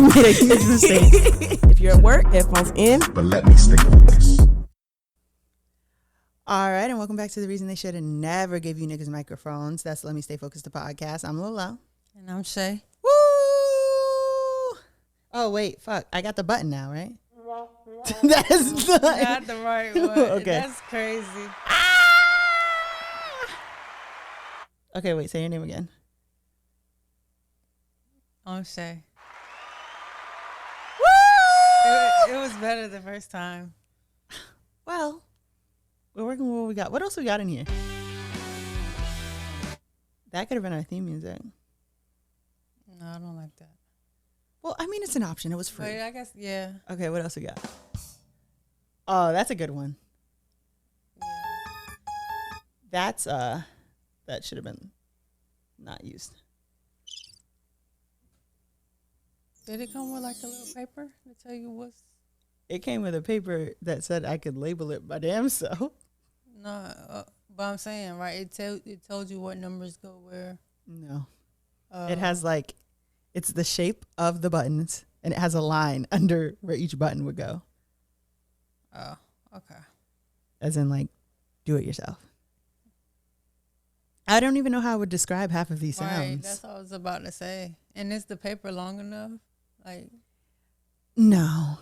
You made a huge mistake. If you're at work, headphones in. But let me stay focused. All right, and welcome back to The Reason They Should Have Never Gave You Niggas Microphones. That's Let Me Stay Focused, the podcast. I'm Lola. And I'm Shay. Woo! Oh, wait, fuck. I got the button now, right? That's not the right one. Okay. That's crazy. Okay, wait, say your name again. I'm Shay. Woo! It was better the first time. Well, we're working with what we got. What else we got in here? That could have been our theme music. No, I don't like that. Well, I mean, it's an option. It was free. Wait, I guess, yeah. Okay, what else we got? Oh, that's a good one. Yeah. That's, that should have been not used. Did it come with like a little paper to tell you what's... It came with a paper that said I could label it my damn self. No, but I'm saying, right, it told you what numbers go where. No. It has like, it's the shape of the buttons, and it has a line under where each button would go. Oh, okay. As in, like, do it yourself. I don't even know how I would describe half of these sounds. Right, that's what I was about to say. And is the paper long enough? Like, no.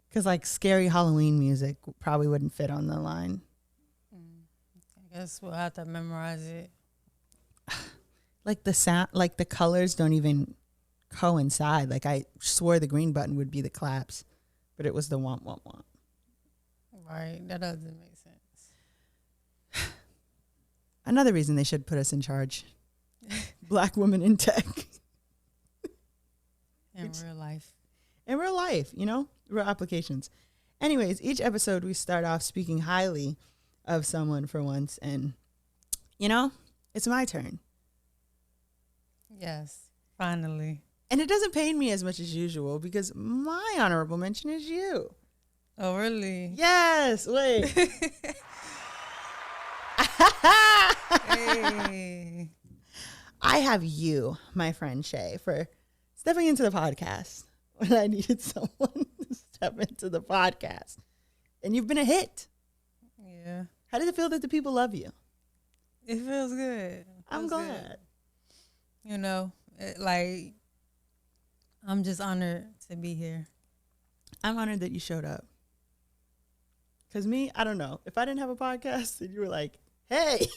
Because, like, scary Halloween music probably wouldn't fit on the line. I guess we'll have to memorize it. Like, the sound, like, the colors don't even coincide. Like, I swore the green button would be the claps, but it was the womp, womp, womp. Right, that doesn't make sense. Another reason they should put us in charge. Black women in tech. In real life. In real life, you know, real applications. Anyways, each episode we start off speaking highly of someone for once, and, you know, it's my turn. Yes, finally. And it doesn't pain me as much as usual because my honorable mention is you. Oh, really? Yes, wait. Hey. I have you, my friend Shay, for stepping into the podcast when I needed someone to step into the podcast. And you've been a hit. Yeah. How does it feel that the people love you? It feels good. I'm glad. Good. You know, like, I'm just honored to be here. I'm honored that you showed up. Because me, I don't know. If I didn't have a podcast and you were like, hey,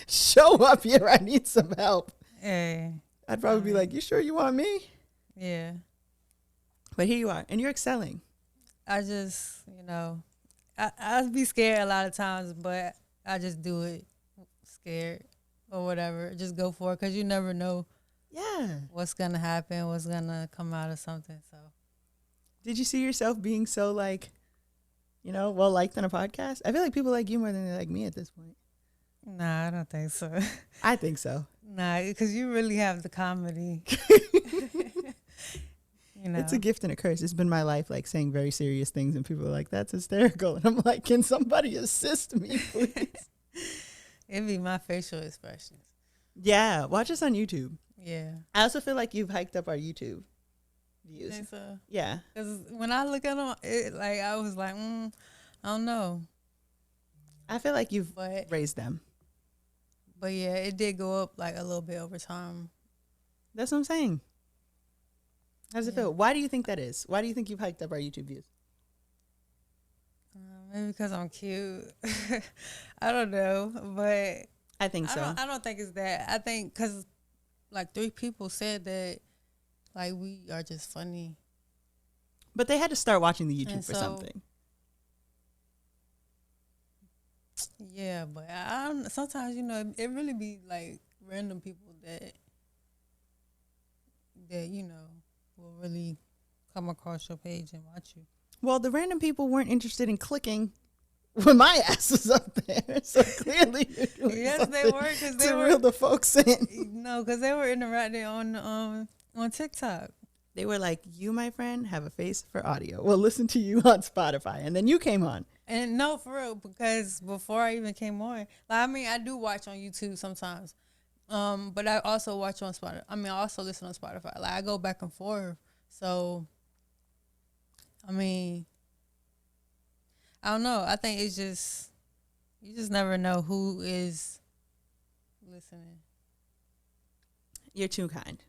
show up here, I need some help. Hey. I'd probably be like, you sure you want me? Yeah. But here you are, and you're excelling. I just, you know, I'd be scared a lot of times, but I just do it scared or whatever. Just go for it because you never know what's going to happen, what's going to come out of something. So, did you see yourself being so, like, you know, well-liked on a podcast? I feel like people like you more than they like me at this point. Nah, I don't think so. I think so. Nah, because you really have the comedy. You know. It's a gift and a curse. It's been my life, like, saying very serious things, and people are like, that's hysterical. And I'm like, can somebody assist me, please? It'd be my facial expressions. Yeah, watch us on YouTube. Yeah. I also feel like you've hiked up our YouTube views. Think so? Yeah. Because when I look at them, I was like, I don't know. I feel like you've raised them. But yeah, it did go up like a little bit over time. That's what I'm saying. How does it feel? Why do you think that is? Why do you think you've hiked up our YouTube views? Maybe because I'm cute. I don't know, but I think so. I don't think it's that. I think because like 3 people said that like we are just funny. But they had to start watching the YouTube for something. Yeah, but sometimes, you know, it really be like random people that you know will really come across your page and watch you. Well, the random people weren't interested in clicking when my ass was up there, so clearly you're doing yes, they were because they were reel the folks in. No, because they were interacting on TikTok. They were like, "You, my friend, have a face for audio. We'll listen to you on Spotify," and then you came on. And no, for real, because before I even came on, like, I mean, I do watch on YouTube sometimes. But I also watch on Spotify. I also listen on Spotify. Like, I go back and forth. So, I mean, I don't know. I think it's just, you just never know who is listening. You're too kind.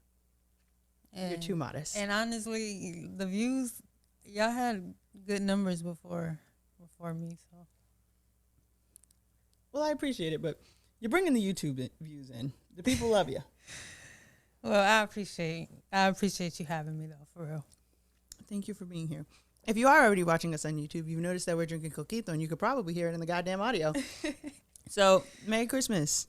You're too modest. And honestly, the views, y'all had good numbers before me. So, well, I appreciate it, but you're bringing the YouTube views in. The people love you. Well, I appreciate you having me though, for real. Thank you for being here. If you are already watching us on YouTube, you've noticed that we're drinking coquito, and you could probably hear it in the goddamn audio. So, Merry Christmas.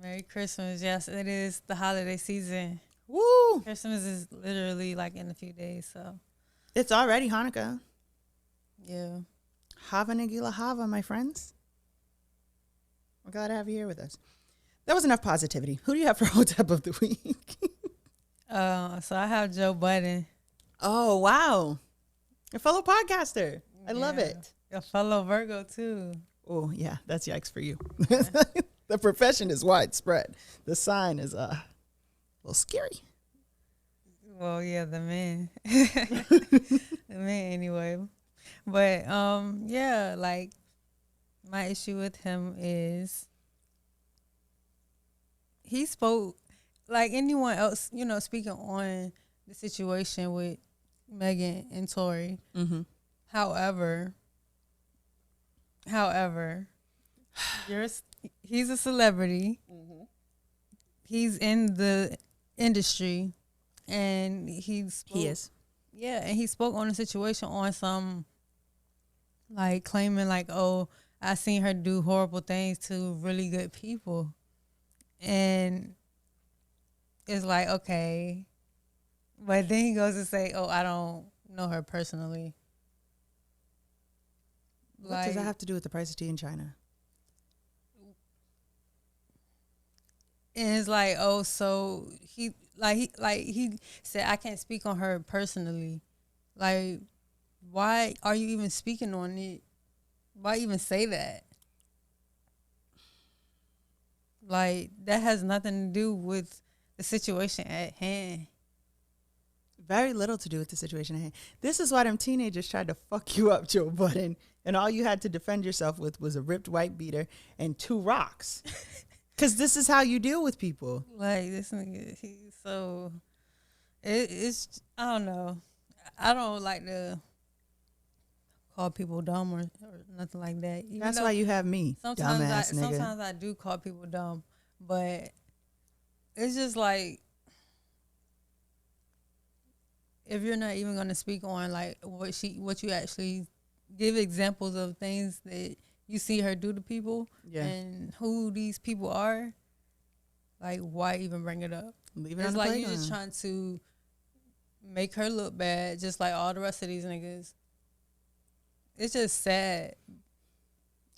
Merry Christmas. Yes, it is the holiday season. Woo! Christmas is literally like in a few days, so. It's already Hanukkah. Yeah. Hava Nagila Hava, my friends. We're glad to have you here with us. That was enough positivity. Who do you have for Hotep of the Week? So I have Joe Budden. Oh, wow. A fellow podcaster. I love it. A fellow Virgo, too. Oh, yeah. That's yikes for you. The profession is widespread. The sign is a little scary. Well, yeah, the man. The man, anyway. But, yeah, like, my issue with him is he spoke like anyone else, you know, speaking on the situation with Megan and Tory. Mm-hmm. However, he's a celebrity. Mm-hmm. He's in the industry, and he is. Yeah, and he spoke on the situation on some, like, claiming like, oh, I seen her do horrible things to really good people. And it's like, okay. But then he goes to say, oh, I don't know her personally. What does that have to do with the price of tea in China? And it's like, oh, so he said, I can't speak on her personally. Like, why are you even speaking on it? Why even say that? Like, that has nothing to do with the situation at hand. Very little to do with the situation at hand. This is why them teenagers tried to fuck you up, Joe Budden, and all you had to defend yourself with was a ripped white beater and 2 rocks. Because this is how you deal with people. Like, this nigga, he's so... It's... I don't know. I don't like to call people dumb or nothing like that. Even That's why you have me, dumbass nigga. Sometimes I do call people dumb, but it's just like, if you're not even going to speak on like what you actually give examples of things that you see her do to people, and who these people are, like, why even bring it up? Leave it it's on like the you're just trying to make her look bad, just like all the rest of these niggas. It's just sad.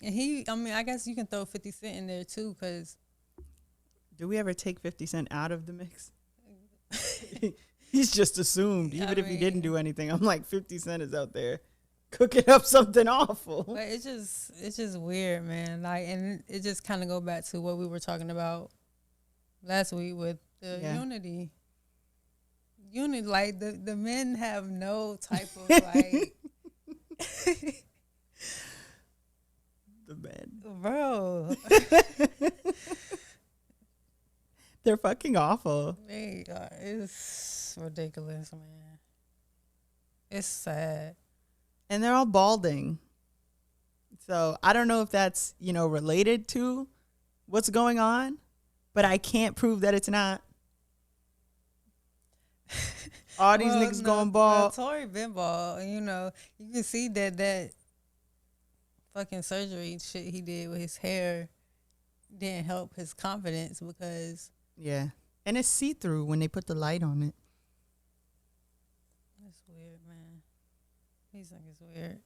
And I guess you can throw 50 Cent in there too, because... Do we ever take 50 Cent out of the mix? He's just assumed, even if he didn't do anything. I'm like, 50 Cent is out there cooking up something awful. But it's just weird, man. Like, and it just kind of go back to what we were talking about last week with the unity. Unity, like, the men have no type of, like... The men. Bro. They're fucking awful. It's ridiculous, man. It's sad. And they're all balding. So I don't know if that's, related to what's going on, but I can't prove that it's not. All these niggas going bald. Tory been bald. You can see that fucking surgery shit he did with his hair didn't help his confidence because... Yeah. And it's see-through when they put the light on it. That's weird, man. These niggas weird.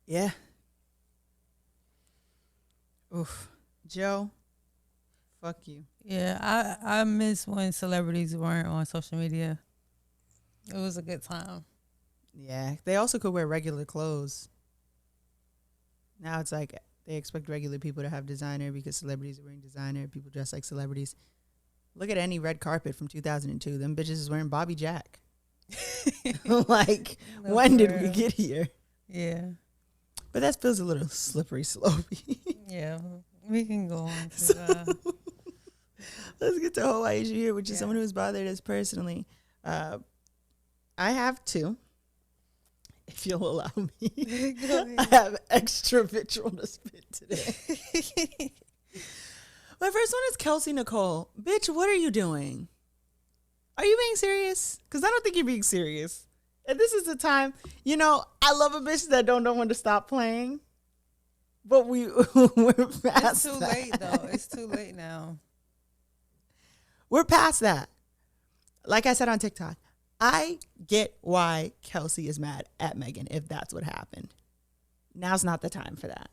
Yeah. Oof. Joe, fuck you. Yeah, I miss when celebrities weren't on social media. It was a good time. Yeah. They also could wear regular clothes. Now it's like they expect regular people to have designer because celebrities are wearing designer. People dress like celebrities. Look at any red carpet from 2002. Them bitches is wearing Bobby Jack. Like, no, when did we get here? Yeah. But that feels a little slippery slopey. Yeah. We can go on to let's get to whole issue here, which is someone who's bothered us personally. I have two. If you'll allow me. I have extra vitriol to spit today. My first one is Kelsey Nicole. Bitch, what are you doing? Are you being serious? Because I don't think you're being serious. And this is the time, you know, I love a bitch that don't know when to stop playing. But we're past It's too late, though. It's too late now. We're past that. Like I said on TikTok, I get why Kelsey is mad at Megan if that's what happened. Now's not the time for that.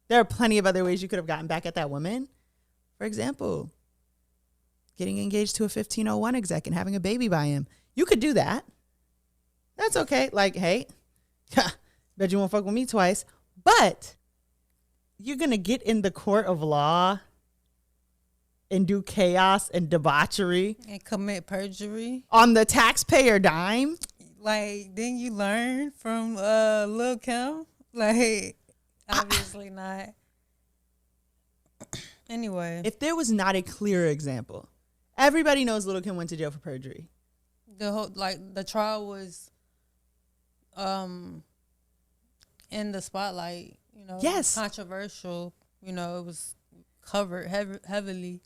There are plenty of other ways you could have gotten back at that woman. For example, getting engaged to a 1501 exec and having a baby by him. You could do that. That's okay. Like, hey, bet you won't fuck with me twice. But you're going to get in the court of law and do chaos and debauchery. And commit perjury. On the taxpayer dime. Like, didn't you learn from Lil' Kim? Like, obviously not. Anyway. If there was not a clearer example, everybody knows Lil' Kim went to jail for perjury. The trial was in the spotlight, you know. Yes. Controversial, you know, it was covered heavily.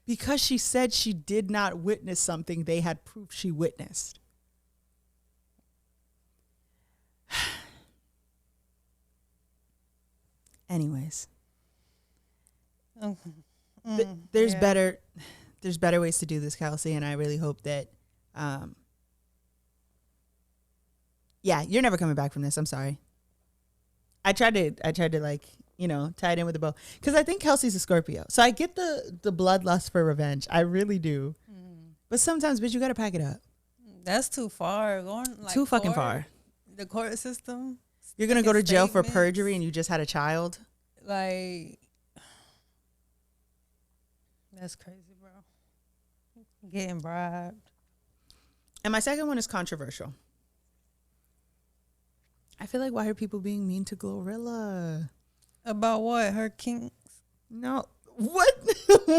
Because she said she did not witness something they had proof she witnessed. Anyways. There's better ways to do this, Kelsey, and I really hope that you're never coming back from this. I'm sorry. I tried to like, you know, tie it in with a bow. Because I think Kelsey's a Scorpio. So I get the bloodlust for revenge. I really do. But sometimes, bitch, you got to pack it up. That's too far. Going like too fucking far. The court system. You're going to go to jail for perjury and you just had a child? Like, that's crazy, bro. Getting bribed. And my second one is controversial. I feel like, why are people being mean to GloRilla? About what? Her kinks? No. What?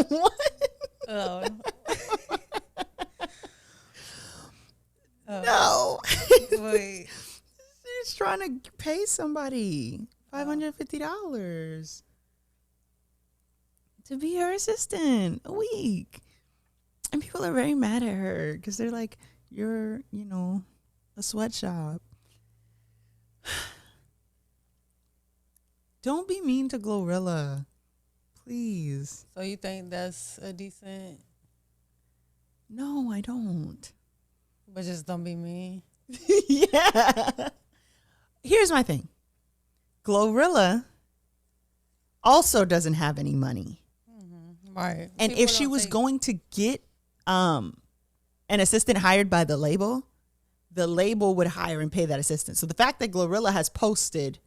What? Oh. No. Wait. She's trying to pay somebody $550 to be her assistant a week. And people are very mad at her because they're like, you're, you know, a sweatshop. Don't be mean to GloRilla. Please. So you think that's a decent? No, I don't. But just don't be mean. Yeah. Here's my thing. GloRilla also doesn't have any money. Mm-hmm. Right. And People if she was going to get an assistant hired by the label would hire and pay that assistant. So the fact that GloRilla has posted,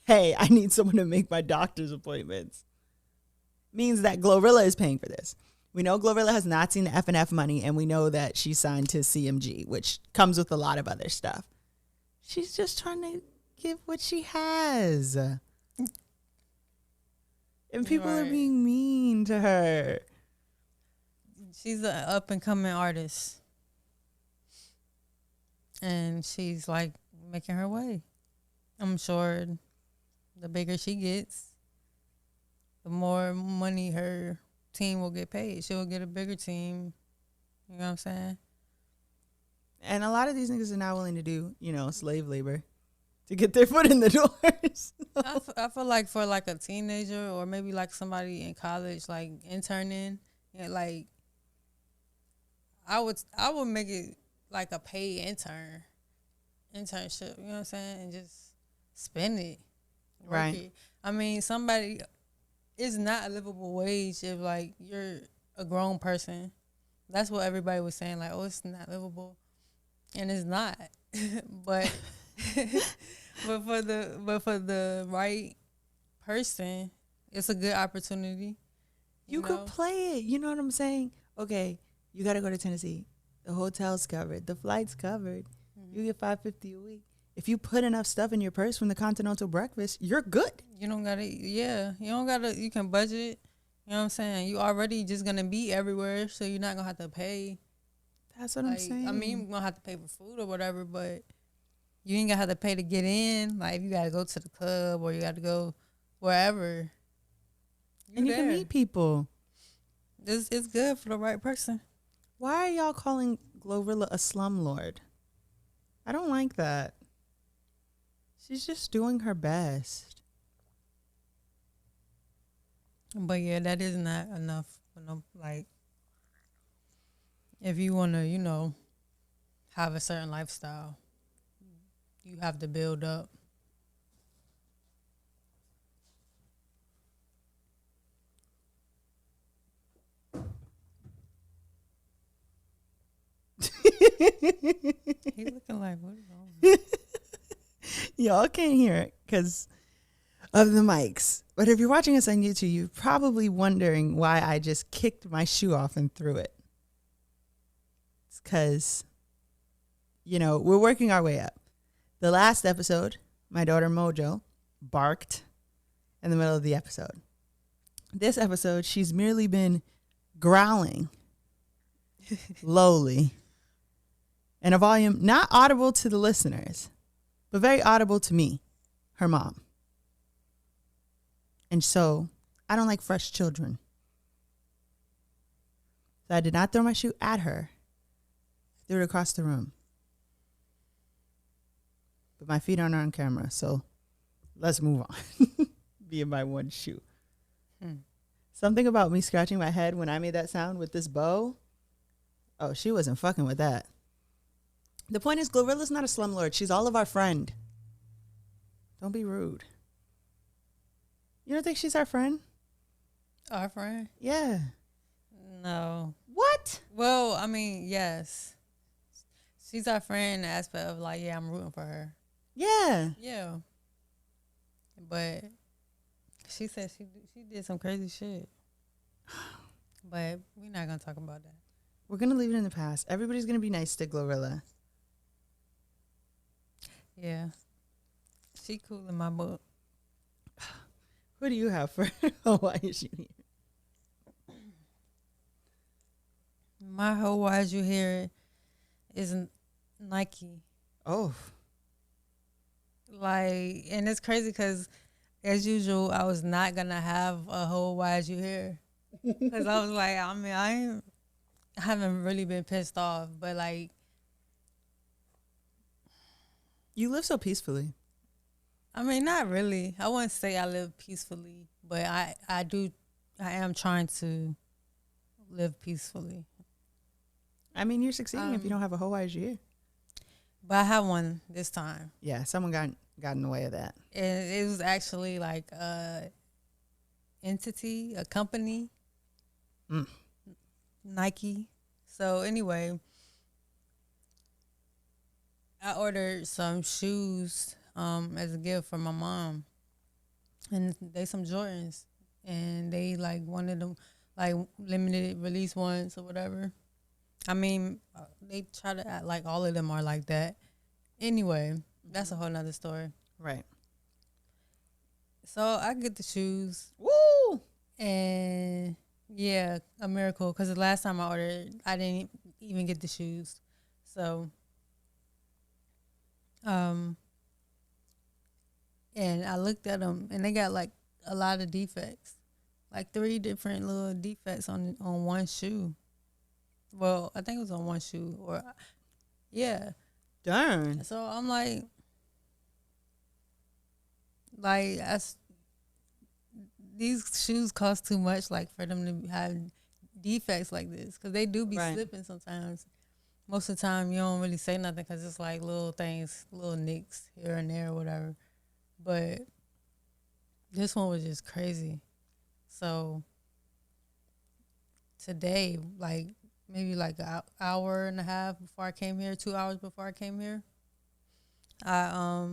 hey, I need someone to make my doctor's appointments, means that GloRilla is paying for this. We know GloRilla has not seen the F&F money, and we know that she's signed to CMG, which comes with a lot of other stuff. She's just trying to give what she has. And people are being mean to her. She's an up-and-coming artist. And she's, like, making her way. I'm sure the bigger she gets, the more money her team will get paid. She'll get a bigger team. You know what I'm saying? And a lot of these niggas are not willing to do, you know, slave labor to get their foot in the doors. I feel like for like a teenager or maybe like somebody in college, like interning, and like I would make it like a paid internship. You know what I'm saying? And just spend it. Right. It. I mean, somebody. It's not a livable wage if like you're a grown person. That's what everybody was saying. Like, oh, it's not livable, and it's not. but for the right person, it's a good opportunity. You could play it. You know what I'm saying? Okay, you got to go to Tennessee. The hotel's covered. The flight's covered. Mm-hmm. You get $550 a week. If you put enough stuff in your purse from the continental breakfast, you're good. You don't gotta. Yeah, you don't gotta. You can budget. You know what I'm saying? You already just gonna be everywhere, so you're not gonna have to pay. That's what I'm saying. I mean, you're gonna have to pay for food or whatever, but you ain't gonna have to pay to get in. Like, if you gotta go to the club or you gotta go wherever. And you can meet people. It's good for the right person. Why are y'all calling GloRilla a slumlord? I don't like that. She's just doing her best. But yeah, that is not enough. Like, if you want to, have a certain lifestyle, you have to build up. He looking like, what is wrong? Y'all can't hear it because of the mics. But if you're watching us on YouTube, you're probably wondering why I just kicked my shoe off and threw it. It's because, we're working our way up. The last episode, my daughter Mojo barked in the middle of the episode. This episode, she's merely been growling lowly in a volume not audible to the listeners, but very audible to me, her mom. And so I don't like fresh children. So I did not throw my shoe at her. I threw it across the room. But my feet aren't on camera, so let's move on. Being my one shoe. Something about me scratching my head when I made that sound with this bow. Oh, she wasn't fucking with that. The point is, GloRilla's not a slumlord. She's all of our friend. Don't be rude. You don't think she's our friend? Our friend? Yeah. No. What? Well, I mean, yes. She's our friend in the aspect of like, yeah, I'm rooting for her. Yeah. Yeah. But she said she did some crazy shit. But we're not going to talk about that. We're going to leave it in the past. Everybody's going to be nice to GloRilla. Yeah. She cool in my book. Who do you have for Hawaii shoe here? My Hawaii shoe here is Nike. Oh. Like, and it's crazy because, as usual, I was not going to have a whole YSU here. Because I was like, I haven't really been pissed off. But, like. You live so peacefully. I mean, not really. I wouldn't say I live peacefully. But I am trying to live peacefully. I mean, you're succeeding if you don't have a whole year. But I have one this time. Yeah, someone got in the way of that. And it was actually like a entity, a company, Nike. So anyway, I ordered some shoes as a gift for my mom, and they some Jordans, and they like wanted them like limited release ones or whatever. I mean, they try to act like all of them are like that. Anyway, that's a whole nother story. Right. So I get the shoes. Woo! And yeah, a miracle. Because the last time I ordered, I didn't even get the shoes. So, and I looked at them, and they got like a lot of defects. Like 3 different little defects on one shoe. Well, I think it was on one shoe, or yeah. Darn. So I'm like these shoes cost too much, like for them to have defects like this, because they do be slipping sometimes. Most of the time, you don't really say nothing because it's like little things, little nicks here and there or whatever. But this one was just crazy. So today, like maybe like an hour and a half before I came here, 2 hours before I came here, I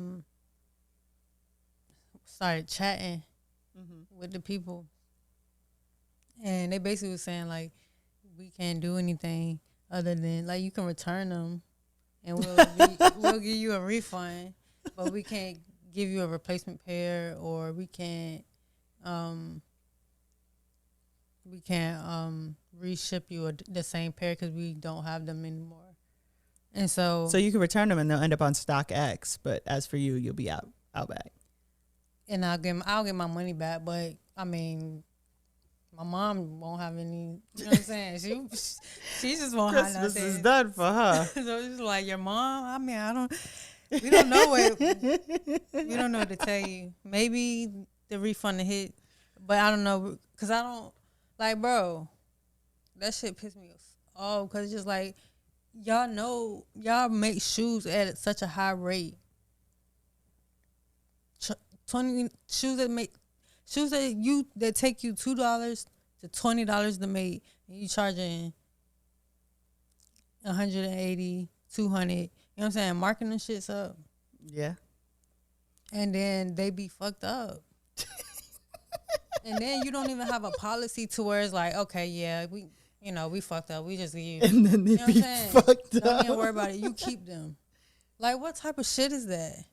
started chatting with the people. And they basically was saying, like, we can't do anything other than, like, you can return them and we'll give you a refund, but we can't give you a replacement pair, or we can't reship you the same pair because we don't have them anymore. And so you can return them and they'll end up on stock X, but as for you, you'll be out back. And I'll get my money back, but I mean, my mom won't have any. You know what I'm saying? She just won't have nothing. Christmas is done for her. So it's like, your mom. I mean, we don't know what. We don't know what to tell you. Maybe the refund hit, but I don't know, because I don't, like, bro, that shit pissed me off, because it's just like, y'all make shoes at such a high rate. 20 shoes that take you $2 to $20 to make, and you charging $180, $200. You know what I'm saying? Marking them shits up. Yeah. And then they be fucked up. And then you don't even have a policy to where it's like, okay, yeah, we fucked up. We just give you. And then they be fucked up. Don't even worry about it. You keep them. Like, what type of shit is that?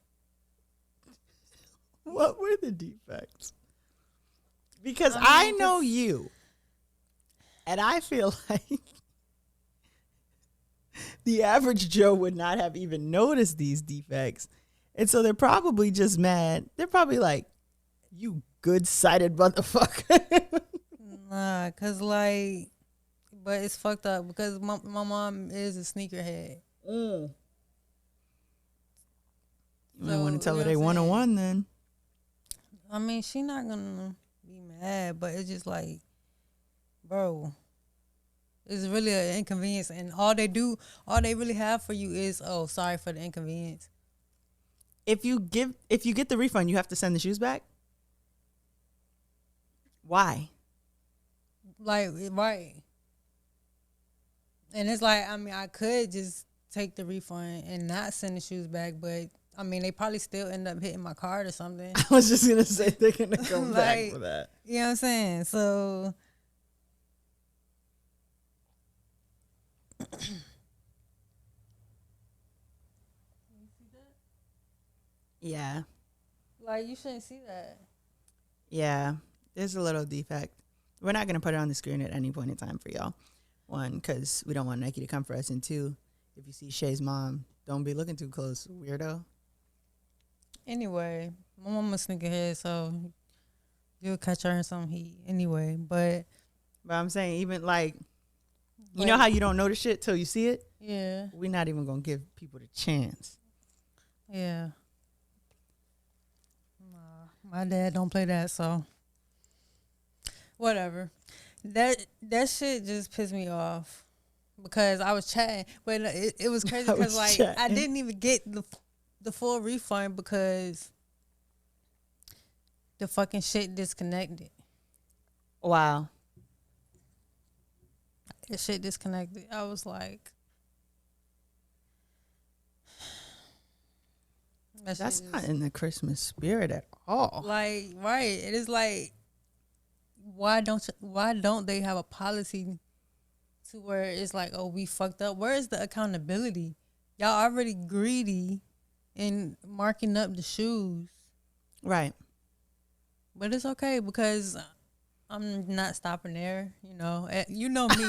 What were the defects? Because I know you, and I feel like the average Joe would not have even noticed these defects. And so they're probably just mad. They're probably like, you good-sighted motherfucker. Nah, because, like, but it's fucked up because my mom is a sneakerhead. You might want to tell her they 101 then. I mean, she not gonna be mad, but it's just like, bro, it's really an inconvenience, and all they really have for you is, oh, sorry for the inconvenience. If you get the refund, you have to send the shoes back. Why? Like, right. And it's like, I mean, I could just take the refund and not send the shoes back, but I mean, they probably still end up hitting my card or something. I was just going to say they're going to come like, back for that. You know what I'm saying? So, yeah. Like, you shouldn't see that. Yeah. There's a little defect. We're not going to put it on the screen at any point in time for y'all. One, because we don't want Nike to come for us. And two, if you see Shay's mom, don't be looking too close, weirdo. Anyway, my mama's sneakerhead, so you'll catch her in some heat anyway. But I'm saying, even like, you know how you don't notice shit till you see it? Yeah. We're not even going to give people the chance. Yeah. My dad don't play that, so whatever. That shit just pissed me off because I was chatting, but it was crazy because like chatting. I didn't even get the full refund because the fucking shit disconnected. Wow. The shit disconnected. I was like, that's not in the Christmas spirit at all. Like, right. It is like, why don't they have a policy to where it's like, oh, we fucked up? Where is the accountability? Y'all already greedy in marking up the shoes. Right. But it's okay because I'm not stopping there, you know. You know me.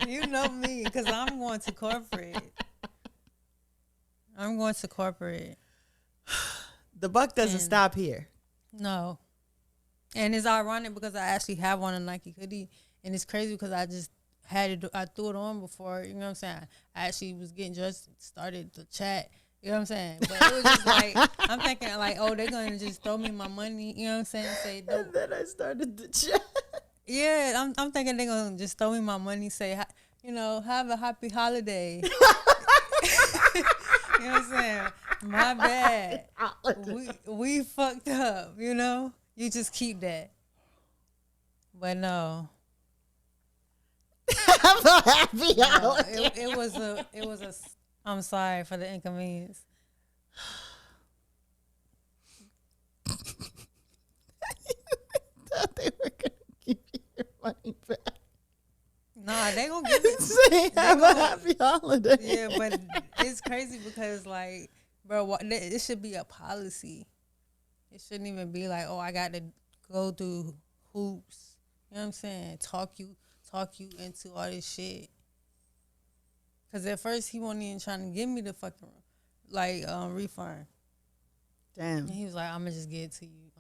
You know me because I'm going to corporate. The buck doesn't stop here. No. And it's ironic because I actually have on a Nike hoodie, and it's crazy because I just I threw it on before, you know what I'm saying? I actually was getting dressed, started to chat, you know what I'm saying? But it was just like, I'm thinking like, oh, they're going to just throw me my money, you know what I'm saying? Say, and then I started to chat. Yeah, I'm thinking they're going to just throw me my money, say, you know, have a happy holiday. You know what I'm saying? My bad. We fucked up, you know? You just keep that. But no. Have a happy holiday. It was a I'm sorry for the inconvenience. money back. Nah, they gonna give it. Say have a happy holiday. Yeah, but it's crazy because, like, bro, it should be a policy. It shouldn't even be like, oh, I got to go through hoops. You know what I'm saying? Talk you into all this shit. Cause at first he wasn't even trying to give me the fucking refund. Damn. And he was like, I'm gonna just get it to you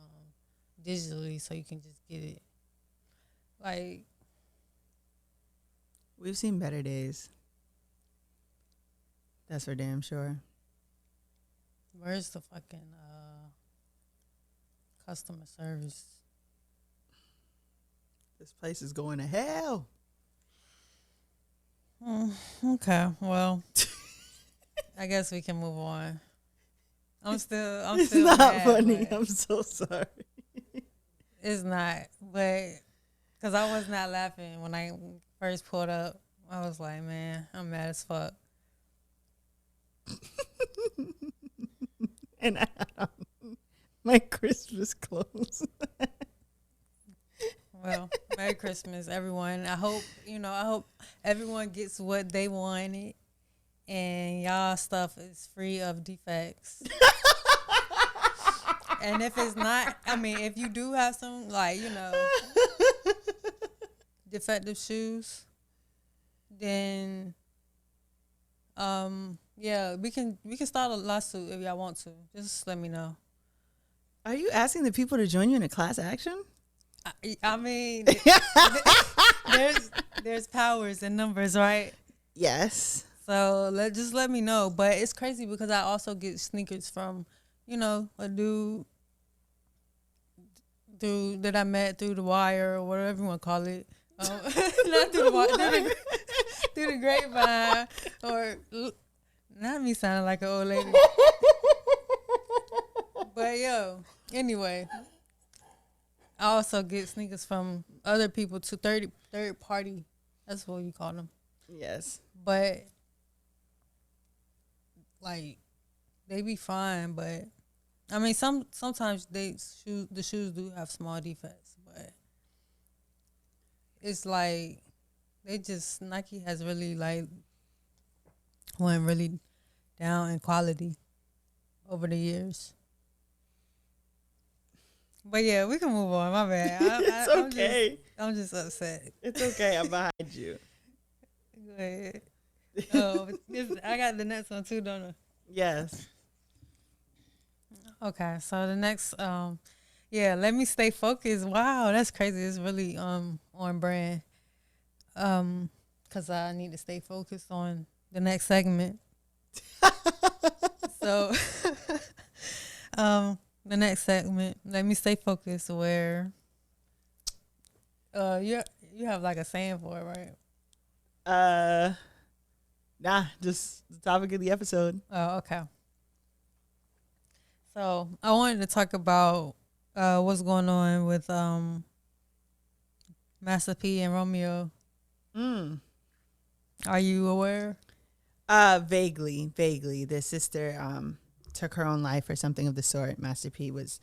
digitally so you can just get it. Like, we've seen better days. That's for damn sure. Where's the fucking customer service? This place is going to hell. Okay, well, I guess we can move on. It's still not mad, funny. I'm so sorry. It's not, but because I was not laughing when I first pulled up. I was like, man, I'm mad as fuck. And I had on my Christmas clothes. Well, Merry Christmas, everyone. I hope everyone gets what they wanted and y'all stuff is free of defects. And if it's not, if you do have some, defective shoes, then we can start a lawsuit if y'all want to. Just let me know. Are you asking the people to join you in a class action? There's powers in numbers, right? Yes. So let me know. But it's crazy because I also get sneakers from, a dude that I met through the wire or whatever you want to call it. Not through the wire, through the grapevine, or not me sounding like an old lady. But anyway. I also get sneakers from other people to third party. That's what you call them. Yes. But they be fine. But sometimes the shoes do have small defects. But it's like Nike has really went really down in quality over the years. But yeah, we can move on. My bad. It's okay. I'm just upset. It's okay. I'm behind you. Go ahead. I got the next one too, don't I? Yes. Okay, so the next, let me stay focused. Wow, that's crazy. It's really on brand. Cause I need to stay focused on the next segment. So, the next segment, let me stay focused. Where, you have like a saying for it, right? Nah, just the topic of the episode. Oh, okay. So I wanted to talk about what's going on with Master P and Romeo. Are you aware? Vaguely. The sister took her own life or something of the sort. Master P was,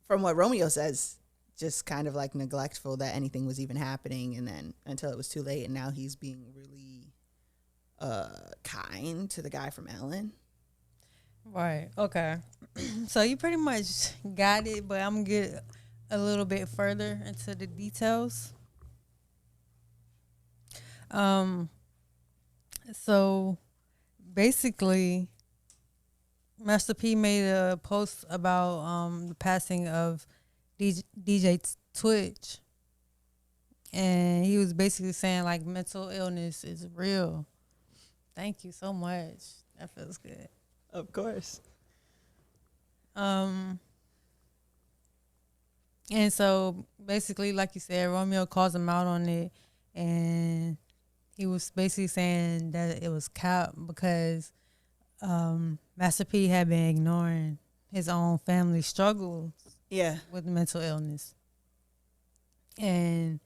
from what Romeo says, just kind of like neglectful that anything was even happening, and then until it was too late, and now he's being really kind to the guy from Ellen. Right. Okay. So you pretty much got it, but I'm gonna get a little bit further into the details. So basically, Master P made a post about the passing of DJ Twitch, and he was basically saying like mental illness is real. Thank you so much. That feels good. Of course. And so basically, like you said, Romeo calls him out on it, and he was basically saying that it was cap because Master P had been ignoring his own family struggles with mental illness. And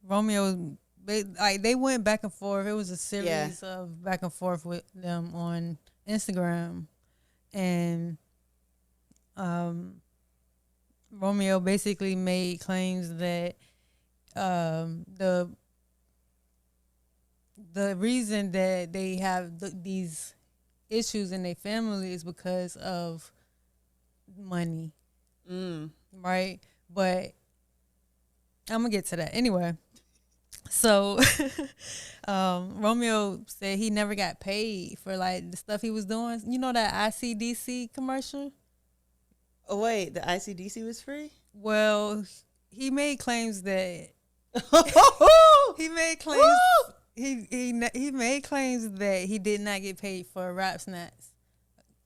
Romeo, they went back and forth. It was a series of back and forth with them on Instagram. And Romeo basically made claims that the reason that they have these issues in their family is because of money, right? But I'm gonna get to that anyway. So Romeo said he never got paid for like the stuff he was doing. You know that ICDC commercial? Oh wait, the ICDC was free? Well, he made claims that he made claims he made claims that he did not get paid for rap snacks.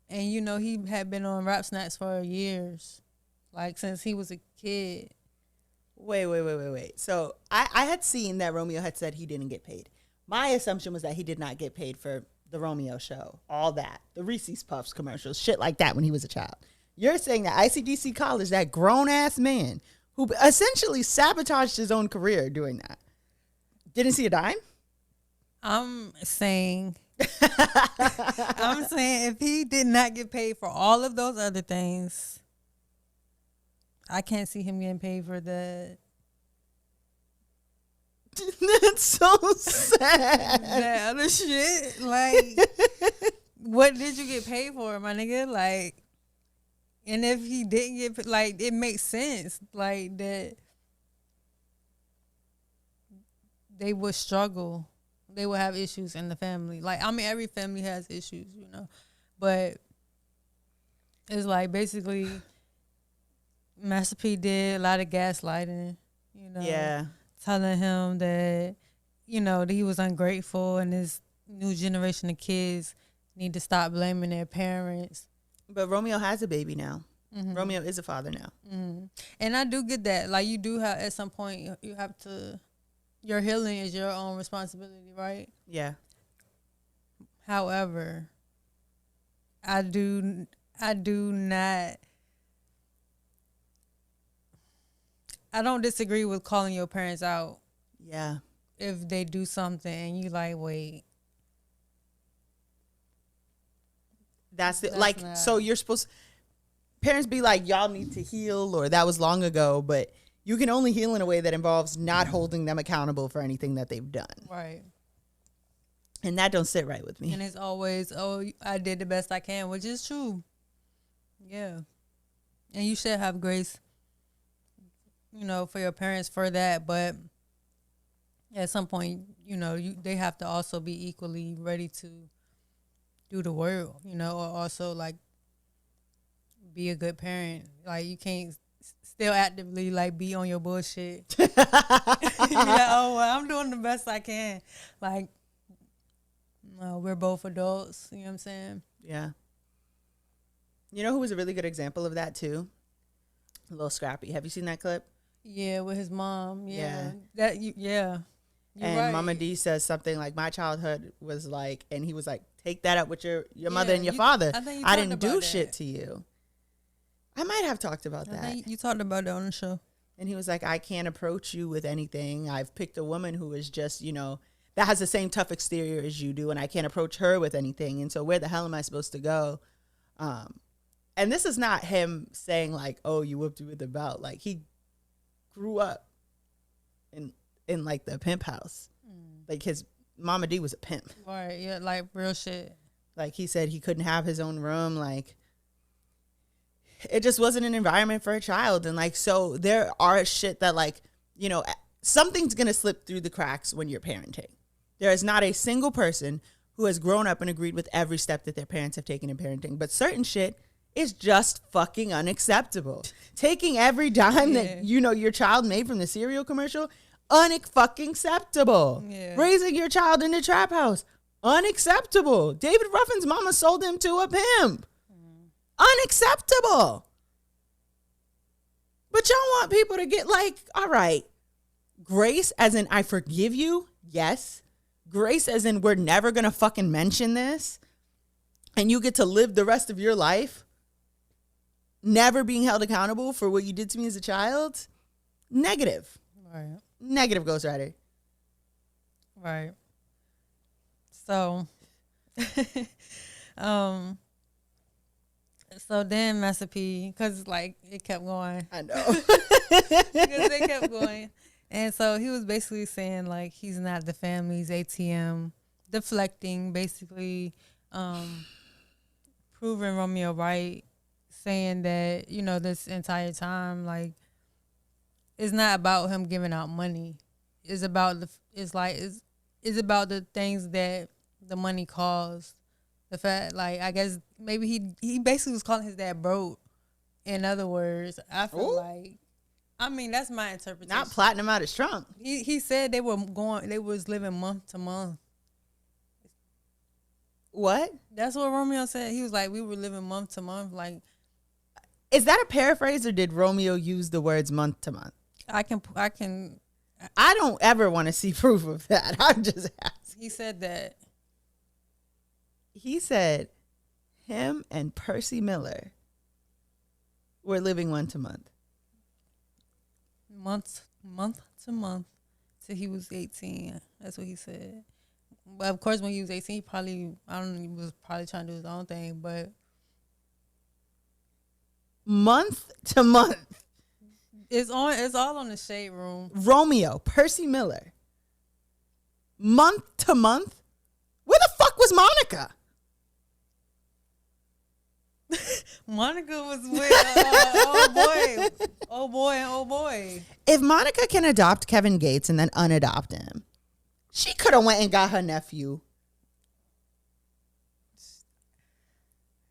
And you know, he had been on rap snacks for years. Like since he was a kid. Wait. So I had seen that Romeo had said he didn't get paid. My assumption was that he did not get paid for the Romeo show, all that, the Reese's Puffs commercials, shit like that when he was a child. You're saying that ICDC College, that grown-ass man who essentially sabotaged his own career doing that, didn't see a dime? I'm saying if he did not get paid for all of those other things, I can't see him getting paid for that. That's so sad. That other shit. Like, what did you get paid for, my nigga? Like, and if he didn't get, like, it makes sense. Like, that they would struggle. They would have issues in the family. Like, I mean, every family has issues, you know. But it's like, basically, Master P did a lot of gaslighting, you know. Yeah. Telling him that, you know, that he was ungrateful and this new generation of kids need to stop blaming their parents. But Romeo has a baby now. Mm-hmm. Romeo is a father now. Mm-hmm. And I do get that. Like, you do have, at some point, you have to, your healing is your own responsibility, right? Yeah. However, I do not, I don't disagree with calling your parents out. Yeah. If they do something and you like, wait. That's like, not. So you're supposed, parents be like, y'all need to heal, or that was long ago, but you can only heal in a way that involves not holding them accountable for anything that they've done. Right. And that don't sit right with me. And it's always, oh, I did the best I can, which is true. Yeah. And you should have grace, you know, for your parents for that. But at some point, you know, they have to also be equally ready to do the work, you know, or also, like, be a good parent. Like, you can't still actively, like, be on your bullshit. Yeah, oh, well, I'm doing the best I can. Like, no, we're both adults. You know what I'm saying? Yeah. You know who was a really good example of that, too? A little Scrappy. Have you seen that clip? Yeah, with his mom. Yeah. Yeah. And right. Mama D says something like, my childhood was like, and he was like, take that up with your mother and your father. I didn't do shit to you. I might have talked about that. You talked about it on the show. And he was like, I can't approach you with anything. I've picked a woman who is just, you know, that has the same tough exterior as you do, and I can't approach her with anything. And so where the hell am I supposed to go? And this is not him saying like, oh, you whooped me with the belt. Like, he grew up in like the pimp house. Like, his Mama D was a pimp. Right, yeah, like real shit. Like, he said he couldn't have his own room. Like, it just wasn't an environment for a child. And like, so there are shit that, like, you know, something's going to slip through the cracks when you're parenting. There is not a single person who has grown up and agreed with every step that their parents have taken in parenting. But certain shit is just fucking unacceptable. Taking every dime that, you know, your child made from the cereal commercial, unacceptable. Yeah. Raising your child in the trap house, unacceptable. David Ruffin's mama sold him to a pimp. Unacceptable. But y'all want people to get like, all right, grace as in I forgive you, yes. Grace as in we're never going to fucking mention this. And you get to live the rest of your life never being held accountable for what you did to me as a child. Negative. Right. Negative, ghostwriter. Right. So, So then Master P, because like it kept going. I know. Because they kept going. And so he was basically saying like he's not the family's ATM, deflecting, basically proving Romeo right, saying that, you know, this entire time, like, it's not about him giving out money. It's about it's about the things that the money caused. The fact, like, I guess maybe he basically was calling his dad broke. In other words, I feel like, I mean, that's my interpretation. Not plotting him out his trunk. He said they was living month to month. What? That's what Romeo said. He was like, we were living month to month. Like, is that a paraphrase, or did Romeo use the words month to month? I can. I don't ever want to see proof of that. I'm just asking. He said that. He said him and Percy Miller were living month to month. Month to month till he was 18. That's what he said. But of course, when he was 18, he probably, I don't know, he was probably trying to do his own thing. But month to month, it's all on the Shade Room. Romeo, Percy Miller, month to month. Where the fuck was Monica? Monica was with oh boy. If Monica can adopt Kevin Gates and then unadopt him, she could have went and got her nephew.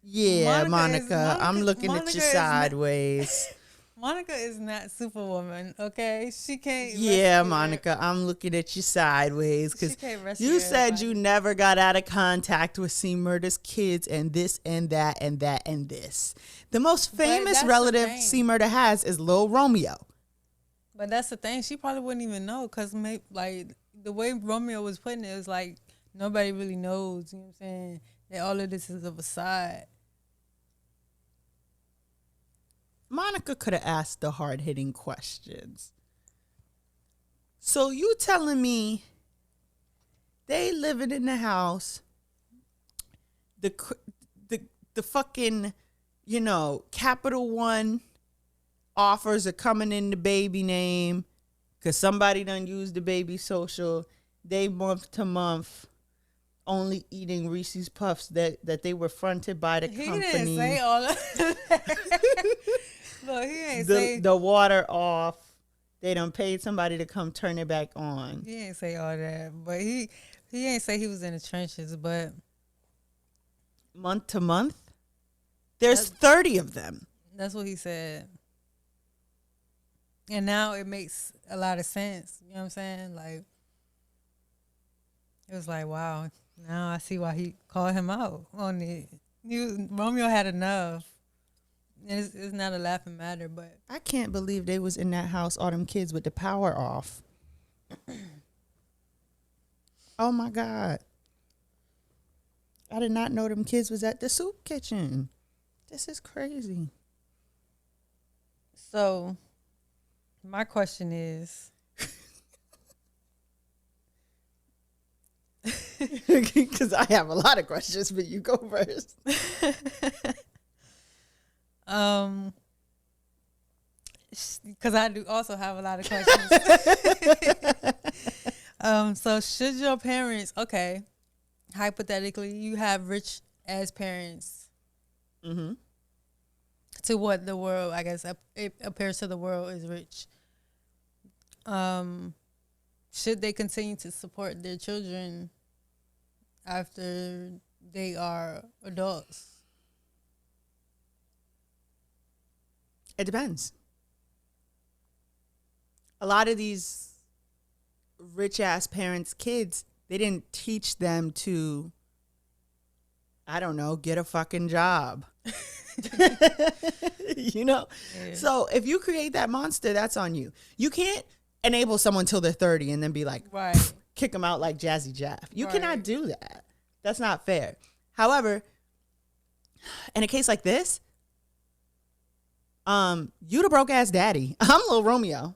Yeah, Monica, I'm looking at you sideways. Monica is not Superwoman, okay? She can't. Yeah, Monica, I'm looking at you sideways because you said you never got out of contact with C. Murder's kids and this and that and that and this. The most famous relative C. Murder has is Lil Romeo. But that's the thing. She probably wouldn't even know because like the way Romeo was putting it was like nobody really knows. You know what I'm saying? That all of this is a facade. Monica could have asked the hard-hitting questions. So you telling me they living in the house, the fucking, you know, Capital One offers are coming in the baby name because somebody done used the baby social. They month to month only eating Reese's Puffs that they were fronted by the company. He didn't say all of that. Look, he ain't say the water off. They done paid somebody to come turn it back on. He ain't say all that, but he ain't say he was in the trenches. But month to month, there's 30 of them. That's what he said. And now it makes a lot of sense. You know what I'm saying? Like, it was like, wow. Now I see why he called him out on it. Romeo had enough. It's not a laughing matter, but I can't believe they was in that house, all them kids with the power off. Oh my God. I did not know them kids was at the soup kitchen. This is crazy. So my question is, because I have a lot of questions, but you go first. Because I do also have a lot of questions. So should your parents, okay, hypothetically, you have rich ass parents, mm-hmm. to what the world, I guess, it appears to the world is rich. Should they continue to support their children after they are adults? It depends. A lot of these rich ass parents' kids, they didn't teach them to, I don't know, get a fucking job. You know? Yeah. So if you create that monster, that's on you. You can't enable someone till they're 30 and then be like, right, kick them out like Jazzy Jeff. You cannot do that. That's not fair. However, in a case like this, you the broke ass daddy. I'm Lil Romeo.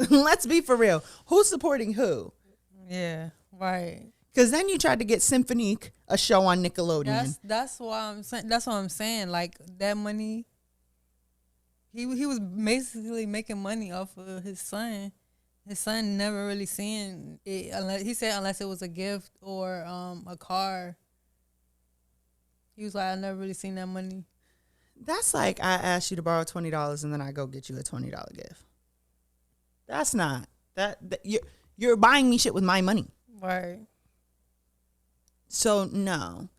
Let's be for real. Who's supporting who? Yeah, right. Because then you tried to get Symphonique, a show on Nickelodeon. That's why I'm saying. That's what I'm saying. Like that money, he was basically making money off of his son. His son never really seen it unless it was a gift or a car. He was like, I never really seen that money. That's like I asked you to borrow $20 and then I go get you a $20 gift. That's not that you're buying me shit with my money. Right. So no.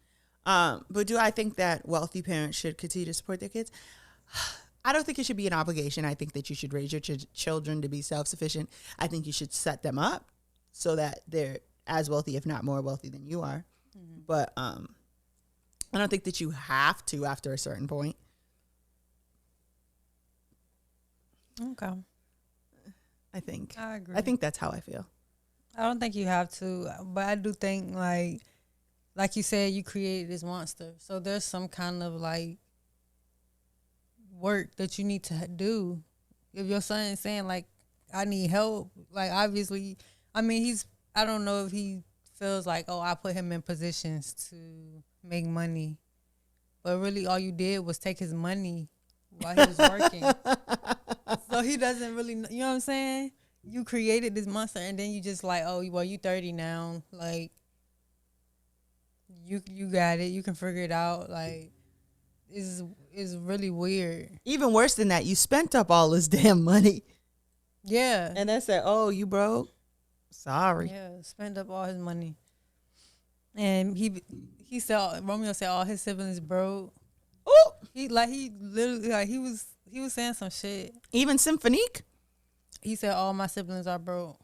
But do I think that wealthy parents should continue to support their kids? I don't think it should be an obligation. I think that you should raise your children to be self-sufficient. I think you should set them up so that they're as wealthy, if not more wealthy than you are. Mm-hmm. But I don't think that you have to after a certain point. Okay. I agree. I think that's how I feel. I don't think you have to, but I do think like you said, you created this monster. So there's some kind of like work that you need to do. If your son is saying like, I need help, like obviously, I mean, I don't know if he feels like, oh, I put him in positions to make money. But really all you did was take his money while he was working. So he doesn't really, you know what I'm saying? You created this monster and then you just like, oh, well, you 30 now. Like, you got it. You can figure it out. Like, it's really weird. Even worse than that, you spent up all this damn money. Yeah. And they said, oh, you broke? Sorry. Yeah, spent up all his money. And he said, Romeo said all his siblings broke. Oh, he literally like he was saying some shit. Even Symphonique? He said all my siblings are broke.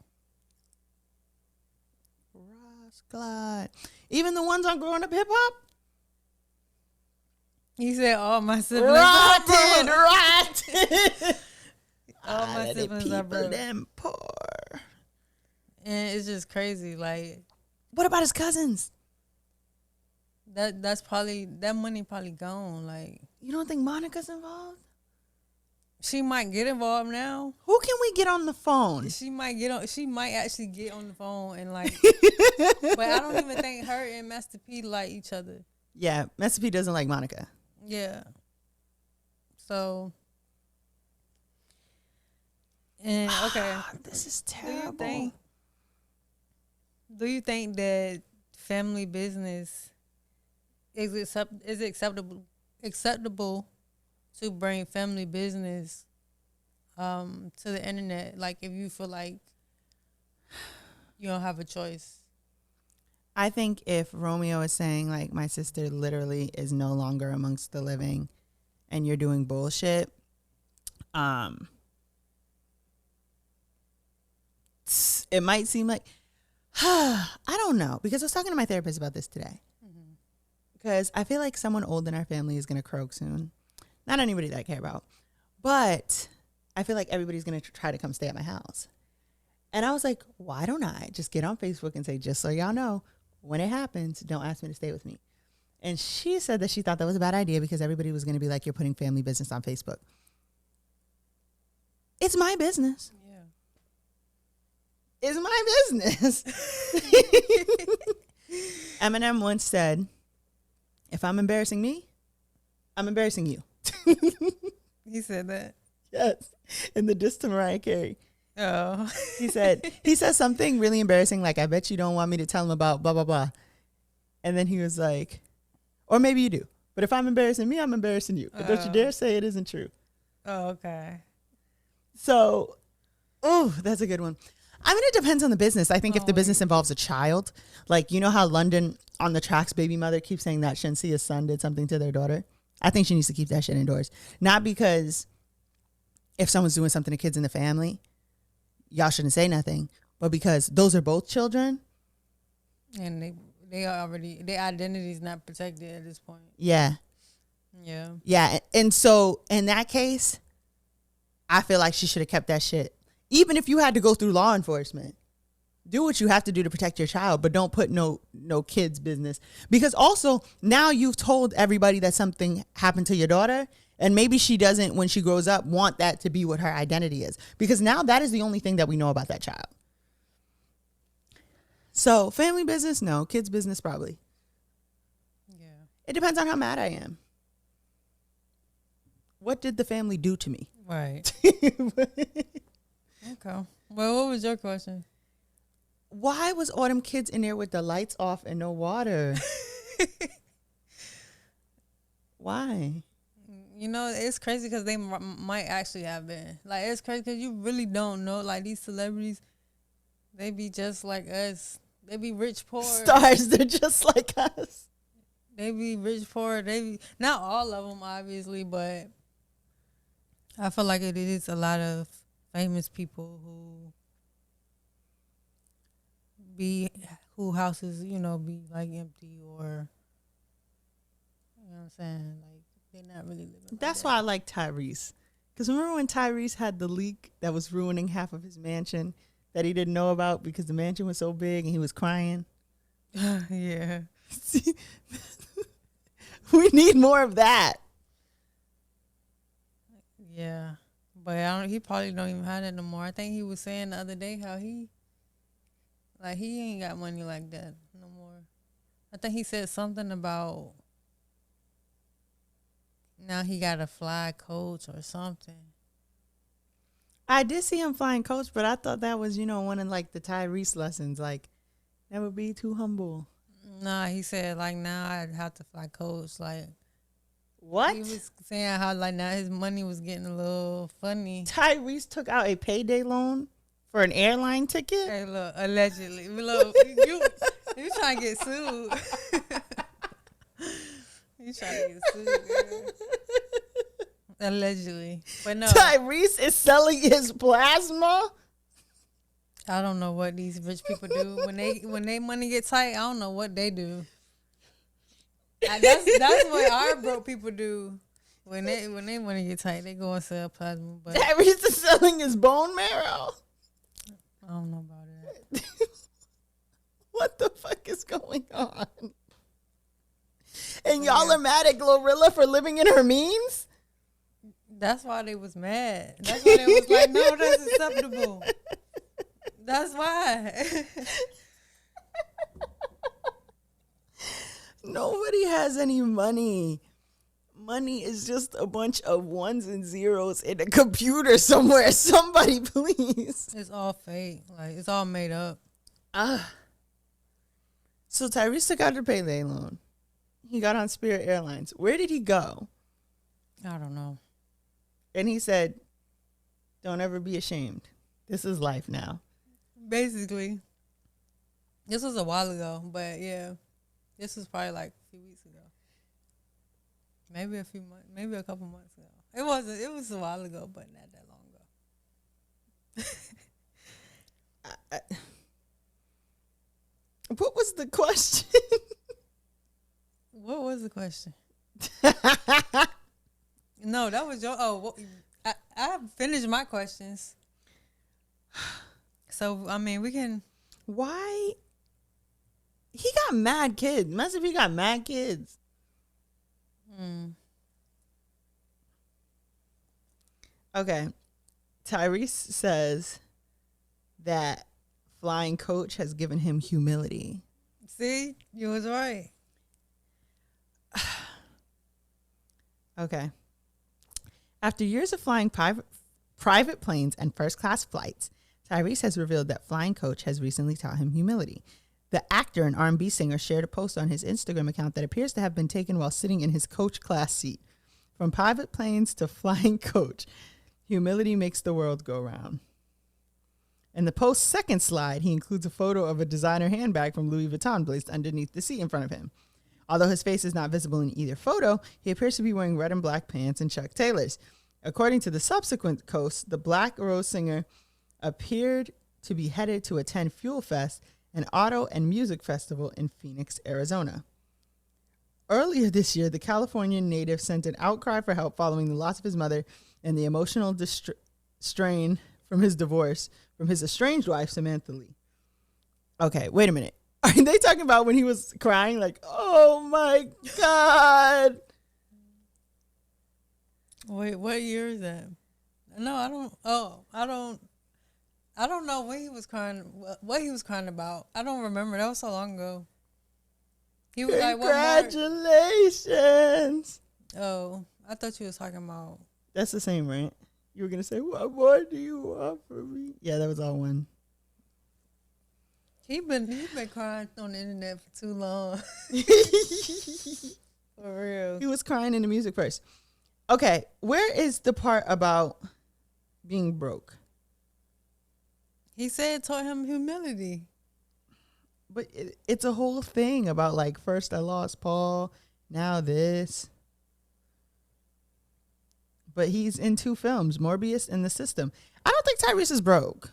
Ross Clyde. Even the ones on Growing Up Hip Hop? He said all my siblings are broke. All my siblings are broke. Them poor. And it's just crazy. Like, what about his cousins? That's probably, that money probably gone. Like, you don't think Monica's involved? She might get involved now. Who can we get on the phone? She might actually get on the phone and like, but I don't even think her and Master P like each other. Yeah, Master P doesn't like Monica. Yeah. So, and okay. This is terrible. Do you think that family business is acceptable to bring family business to the internet? Like, if you feel like you don't have a choice. I think if Romeo is saying, like, my sister literally is no longer amongst the living and you're doing bullshit, it might seem like, I don't know, because I was talking to my therapist about this today. Because I feel like someone old in our family is going to croak soon. Not anybody that I care about. But I feel like everybody's going to try to come stay at my house. And I was like, why don't I just get on Facebook and say, just so y'all know, when it happens, don't ask me to stay with me. And she said that she thought that was a bad idea because everybody was going to be like, you're putting family business on Facebook. It's my business. Yeah. It's my business. Eminem once said, if I'm embarrassing me, I'm embarrassing you. He said that? Yes. In the diss to Mariah Carey. Oh. He said something really embarrassing, like, I bet you don't want me to tell him about blah, blah, blah. And then he was like, or maybe you do. But if I'm embarrassing me, I'm embarrassing you. But don't you dare say it isn't true. Oh, okay. So, that's a good one. I mean, it depends on the business. I think if the business involves a child, like, you know how London on the Tracks baby mother keeps saying that Shensia's son did something to their daughter? I think she needs to keep that shit indoors. Not because if someone's doing something to kids in the family, y'all shouldn't say nothing, but because those are both children. And they are already, their identity is not protected at this point. Yeah. Yeah. Yeah. And so in that case, I feel like she should have kept that shit. Even if you had to go through law enforcement, do what you have to do to protect your child, but don't put no kids' business. Because also now you've told everybody that something happened to your daughter, and maybe she doesn't, when she grows up, want that to be what her identity is. Because now that is the only thing that we know about that child. So family business, no. Kids business, probably. Yeah. It depends on how mad I am. What did the family do to me? Right. Okay. Well, what was your question? Why was all them kids in there with the lights off and no water? Why? You know, it's crazy because they might actually have been. Like, it's crazy because you really don't know. Like, these celebrities, they be just like us. They be rich, poor. Stars, they're just like us. They be rich, poor. They be, not all of them, obviously, but I feel like it is a lot of famous people who houses, you know, be like empty or, you know what I'm saying? Like, they're not really living. That's why I like Tyrese. Because remember when Tyrese had the leak that was ruining half of his mansion that he didn't know about because the mansion was so big and he was crying? Yeah. See, we need more of that. Yeah. But he probably don't even have that no more. I think he was saying the other day how he ain't got money like that no more. I think he said something about now he got to fly coach or something. I did see him flying coach, but I thought that was, one of like the Tyrese lessons, like never be too humble. Nah, he said like now I'd have to fly coach. Like what? He was saying how like now his money was getting a little funny. Tyrese took out a payday loan for an airline ticket? Hey, look, allegedly. Look, you trying to get sued. You trying to get sued, girl. Allegedly. But no. Tyrese is selling his plasma? I don't know what these rich people do. When they money get tight, I don't know what they do. That's what our broke people do. When they money get tight, they go and sell plasma. But Tyrese is selling his bone marrow? I don't know about that. What the fuck is going on? And y'all are mad at GloRilla for living in her means? That's why they was mad. That's why they was like, no, that's acceptable. That's why. Nobody has any money. Money is just a bunch of ones and zeros in a computer somewhere. Somebody please. It's all fake. Like, it's all made up. So Tyrese took out the payday loan. He got on Spirit Airlines. Where did he go? I don't know. And he said, don't ever be ashamed. This is life now. Basically. This was a while ago, but yeah. This was probably like a few weeks ago. Maybe a few months, maybe a couple months ago. It was a while ago, but not that long ago. What was the question? What was the question? No, that was your. I finished my questions. So I mean, we can. Why? He got mad kids. Imagine if he got mad kids. Okay. Tyrese says that flying coach has given him humility. See, you was right. Okay. After years of flying private planes and first-class flights, Tyrese has revealed that flying coach has recently taught him humility. The actor and R&B singer shared a post on his Instagram account that appears to have been taken while sitting in his coach class seat. From private planes to flying coach, humility makes the world go round. In the post's second slide, he includes a photo of a designer handbag from Louis Vuitton placed underneath the seat in front of him. Although his face is not visible in either photo, he appears to be wearing red and black pants and Chuck Taylors. According to the subsequent post, the Black Rose singer appeared to be headed to attend Fuel Fest, an auto and music festival in Phoenix, Arizona. Earlier this year, the Californian native sent an outcry for help following the loss of his mother and the emotional strain from his divorce from his estranged wife, Samantha Lee. Okay, wait a minute. Are they talking about when he was crying like, oh my God? Wait, what year is that? No, I don't. Oh, I don't. I don't know when he was crying. What he was crying about? I don't remember. That was so long ago. He was like, congratulations. Oh, I thought you was talking about. That's the same, right? You were gonna say, what more do you want from me? Yeah, that was all one. He been crying on the internet for too long. For real. He was crying in the music first. Okay, where is the part about being broke? He said it taught him humility. But it's a whole thing about like, first I lost Paul, now this. But he's in 2 films, Morbius and The System. I don't think Tyrese is broke.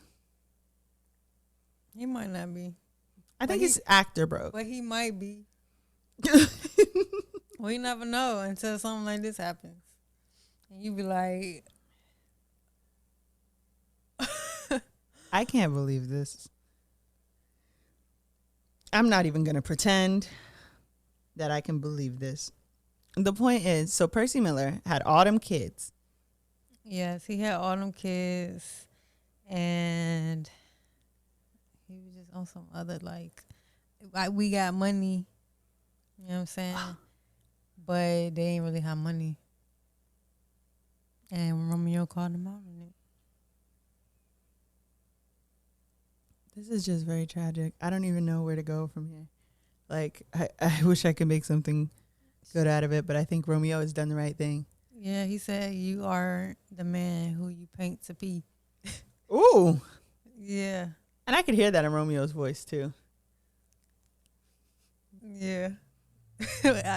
He might not be. I think he's actor broke. But he might be. We never know until something like this happens. And you be like, I can't believe this. I'm not even going to pretend that I can believe this. The point is, so Percy Miller had all them kids. yes, he had all them kids. And he was just on some other, like we got money. You know what I'm saying? But they ain't really have money. And Romeo called him out on it. This is just very tragic. I don't even know where to go from here. Like, I wish I could make something good out of it, but I think Romeo has done the right thing. Yeah, he said, you are the man who you paint to be. Ooh. Yeah. And I could hear that in Romeo's voice, too. Yeah.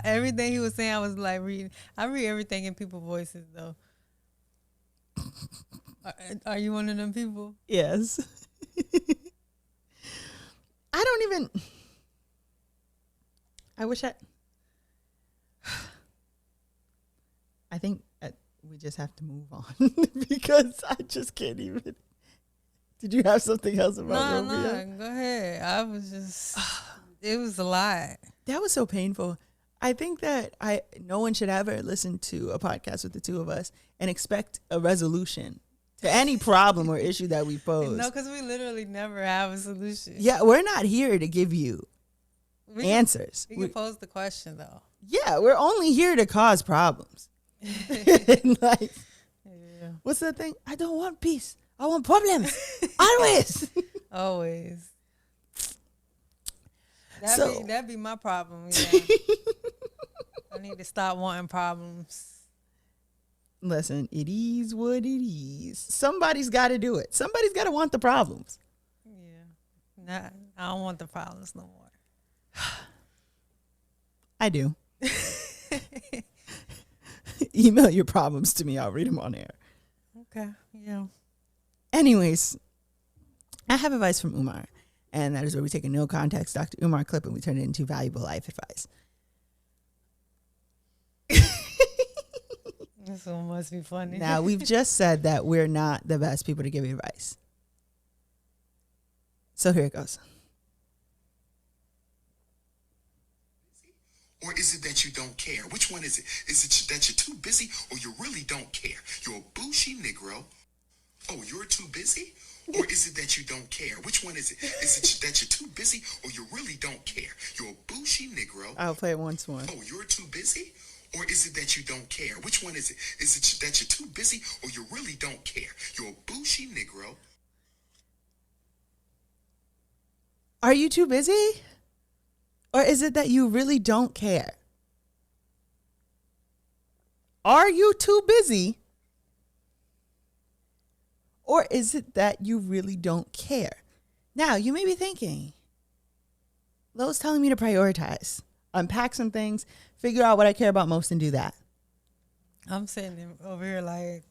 Everything he was saying, I was like reading. I read everything in people's voices, though. Are you one of them people? Yes. I don't even. I wish I think we just have to move on because I just can't even. Did you have something else about Romeo? No, go ahead. I was just. It was a lot. That was so painful. I think that no one should ever listen to a podcast with the two of us and expect a resolution to any problem or issue that we pose. No, because we literally never have a solution. Yeah, we're not here to give you answers. We can pose the question, though. Yeah, we're only here to cause problems. Like, yeah. What's that thing? I don't want peace. I want problems. Always. Always. That'd be my problem. Yeah. I need to stop wanting problems. Listen, it is what it is. Somebody's got to do it. Somebody's got to want the problems. Yeah. I don't want the problems no more. I do. Email your problems to me. I'll read them on air. Okay. Yeah. Anyways, I have advice from Umar. And that is where we take a no context Dr. Umar clip and we turn it into valuable life advice. This one must be funny. Now, we've just said that we're not the best people to give you advice. So here it goes. Or is it that you don't care? Which one is it? Is it that you're too busy or you really don't care? You're a bushy Negro. Oh, you're too busy? Or is it that you don't care? Which one is it? Is it that you're too busy or you really don't care? You're a bushy Negro. I'll play it once more. Oh, you're too busy? Or is it that you don't care? Which one is it? Is it that you're too busy or you really don't care? You're a bushy Negro. Are you too busy? Or is it that you really don't care? Are you too busy? Or is it that you really don't care? Now, you may be thinking, Lo's telling me to prioritize, unpack some things, figure out what I care about most and do that. I'm sitting over here like,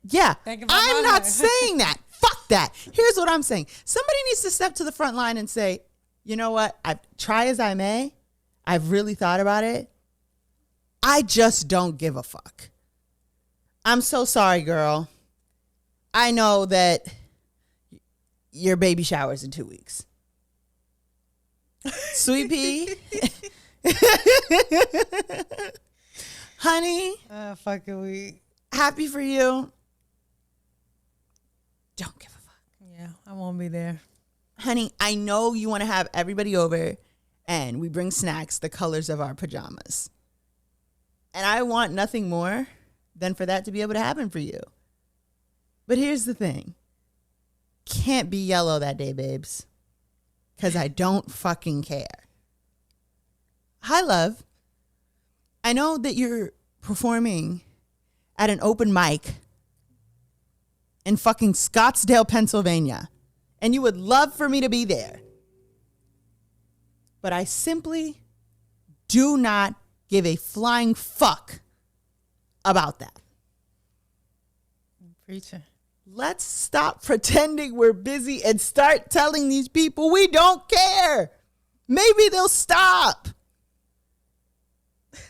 yeah, I'm not saying that. Fuck that. Here's what I'm saying. Somebody needs to step to the front line and say, you know what? Try as I may, I've really thought about it. I just don't give a fuck. I'm so sorry, girl. I know that your baby shower's in 2 weeks. Sweet pea. Honey. fucking week. Happy for you. Don't give a fuck. Yeah, I won't be there. Honey, I know you want to have everybody over and we bring snacks the colors of our pajamas. And I want nothing more than for that to be able to happen for you. But here's the thing. Can't be yellow that day, babes. Because I don't fucking care. Hi, love. I know that you're performing at an open mic in fucking Scottsdale, Pennsylvania. And you would love for me to be there. But I simply do not give a flying fuck about that. Preacher. Let's stop pretending we're busy and start telling these people we don't care. Maybe they'll stop.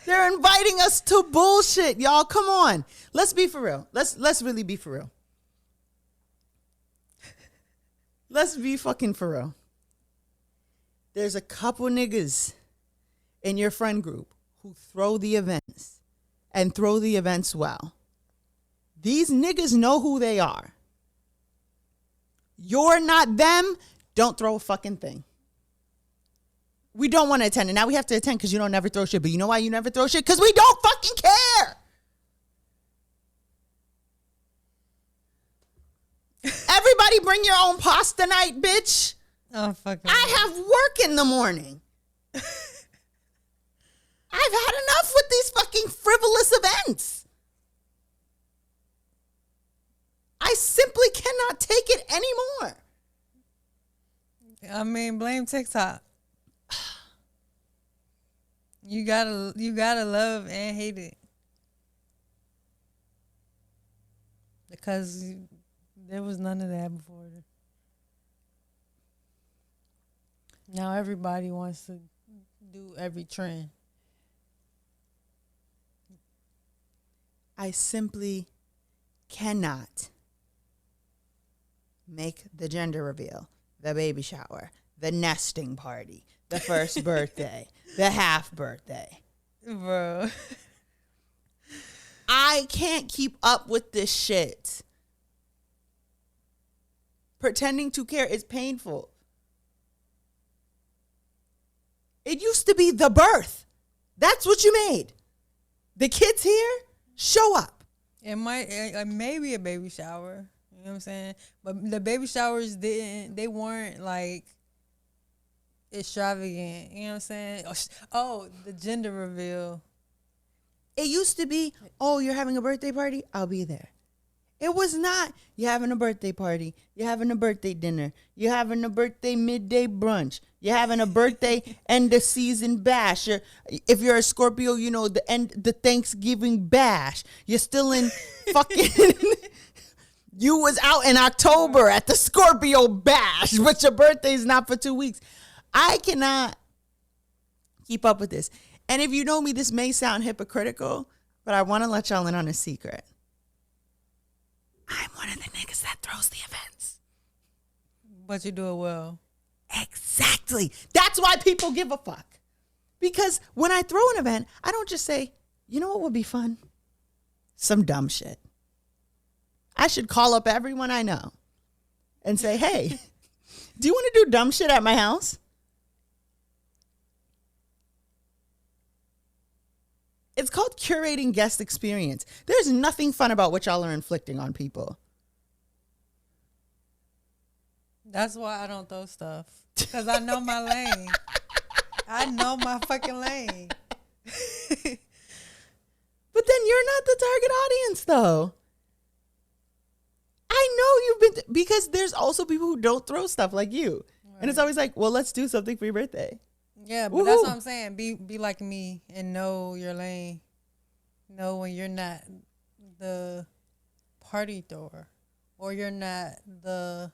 They're inviting us to bullshit, y'all. Come on. Let's be for real. Let's really be for real. Let's be fucking for real. There's a couple niggas in your friend group who throw the events and throw the events well. These niggas know who they are. You're not them. Don't throw a fucking thing. We don't want to attend. And now we have to attend because you don't never throw shit. But you know why you never throw shit? Because we don't fucking care. Everybody bring your own pasta night, bitch. Oh, fucking. I have work in the morning. I've had enough with these fucking frivolous events. I simply cannot take it anymore. I mean, blame TikTok. You gotta love and hate it. Because there was none of that before. Now everybody wants to do every trend. I simply cannot make the gender reveal, the baby shower, the nesting party, the first birthday, the half birthday. Bro. I can't keep up with this shit. Pretending to care is painful. It used to be the birth. That's what you made. The kids here, show up. It may be a baby shower. You know what I'm saying? But the baby showers they weren't like extravagant. You know what I'm saying? Oh, the gender reveal. It used to be, oh, you're having a birthday party? I'll be there. It was not, you're having a birthday party. You're having a birthday dinner. You're having a birthday midday brunch. You're having a birthday end of season bash. If you're a Scorpio, you know, the Thanksgiving bash. You're still in fucking, you was out in October at the Scorpio bash, but your birthday's not for 2 weeks. I cannot keep up with this. And if you know me, this may sound hypocritical, but I want to let y'all in on a secret. I'm one of the niggas that throws the events. But you do it well. Exactly. That's why people give a fuck. Because when I throw an event, I don't just say, you know what would be fun? Some dumb shit. I should call up everyone I know and say, hey, do you want to do dumb shit at my house? It's called curating guest experience. There's nothing fun about what y'all are inflicting on people. That's why I don't throw stuff. Because I know my lane. I know my fucking lane. But then you're not the target audience, though. I know you've been, because there's also people who don't throw stuff like you. Right. And it's always like, well, let's do something for your birthday. Yeah, but that's what I'm saying. Be like me and know your lane. Know when you're not the party thrower or you're not the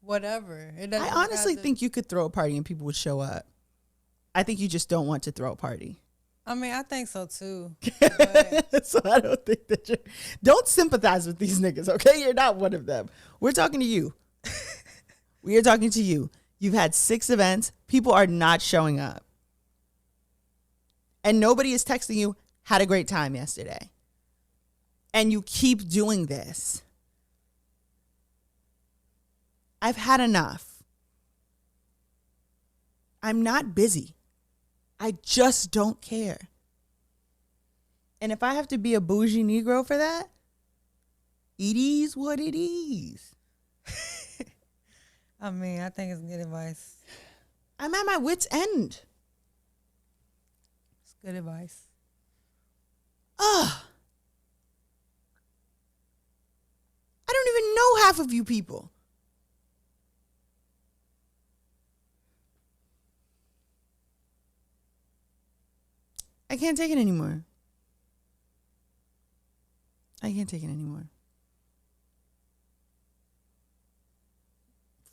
whatever. I honestly think you could throw a party and people would show up. I think you just don't want to throw a party. I mean, I think so too. So I don't think that don't sympathize with these niggas, okay? You're not one of them. We're talking to you. We are talking to you. You've had 6 events. People are not showing up. And nobody is texting you, had a great time yesterday. And you keep doing this. I've had enough. I'm not busy. I just don't care. And if I have to be a bougie Negro for that, it is what it is. I mean, I think it's good advice. I'm at my wit's end. It's good advice. Ugh. I don't even know half of you people. I can't take it anymore. I can't take it anymore.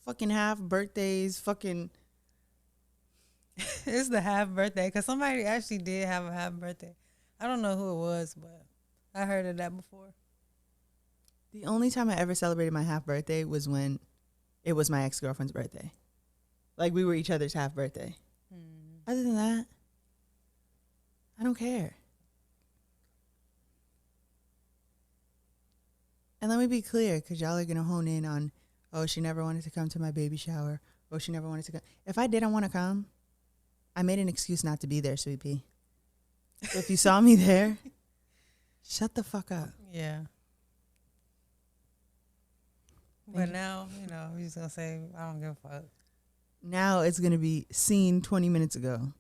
Fucking half birthdays, fucking. It's the half birthday because somebody actually did have a half birthday. I don't know who it was, but I heard of that before. The only time I ever celebrated my half birthday was when it was my ex-girlfriend's birthday. Like, we were each other's half birthday. Other than that, I don't care. And let me be clear, because y'all are going to hone in on, oh, she never wanted to come to my baby shower. Oh, she never wanted to come. If I didn't want to come, I made an excuse not to be there, Sweet Pea. So if you saw me there, shut the fuck up. Yeah. But now, you know, we're just going to say, I don't give a fuck. Now it's going to be seen 20 minutes ago.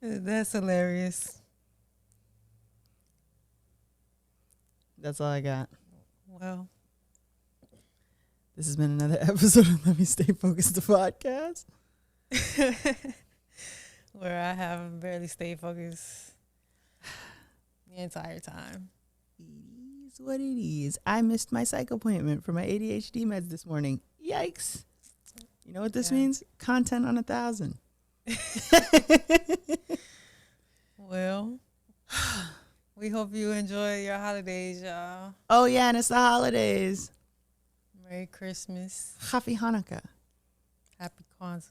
That's hilarious. That's all I got. Well, this has been another episode of Let Me Stay Focused, the podcast. where I have barely stayed focused the entire time. It is what it is. I missed my psych appointment for my ADHD meds this morning. Yikes. You know what this means? Content on 1,000. Well, we hope you enjoy your holidays, y'all. Oh, yeah, and it's the holidays. Merry Christmas. Happy Hanukkah. Happy Kwanzaa.